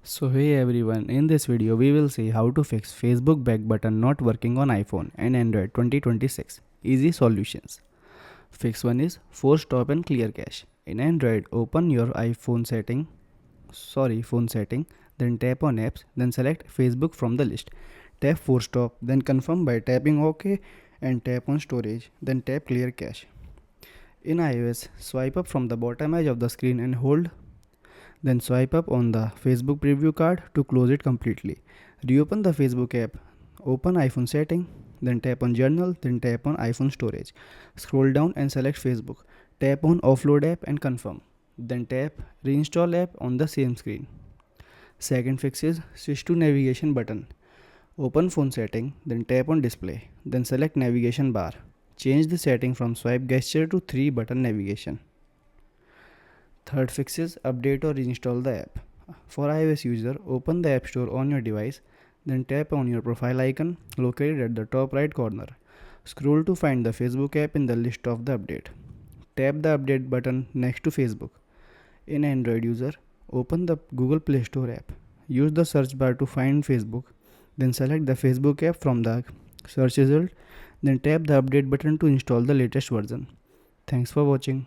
So hey everyone, in this video we will see how to fix Facebook back button not working on iPhone and Android 2026. Easy solutions. Fix 1 is force stop and clear cache. In Android, open your phone setting, then tap on apps, then select Facebook from the list. Tap force stop, then confirm by tapping OK and tap on storage, then tap clear cache. In iOS, swipe up from the bottom edge of the screen and hold, then swipe up on the Facebook preview card to close it completely. Reopen the Facebook app, open iPhone setting, then tap on journal, then tap on iPhone storage. Scroll down and select Facebook. Tap on offload app and confirm. Then tap reinstall app on the same screen. Second fix is switch to navigation button. Open phone setting, then tap on display, then select navigation bar. Change the setting from swipe gesture to 3 button navigation. Third fix is update or install the app. For iOS user, open the App Store on your device, then tap on your profile icon located at the top right corner. Scroll to find the Facebook app in the list of the update. Tap the update button next to Facebook. In Android user, open the Google Play Store app. Use the search bar to find Facebook, then select the Facebook app from the search result, then tap the update button to install the latest version. Thanks for watching.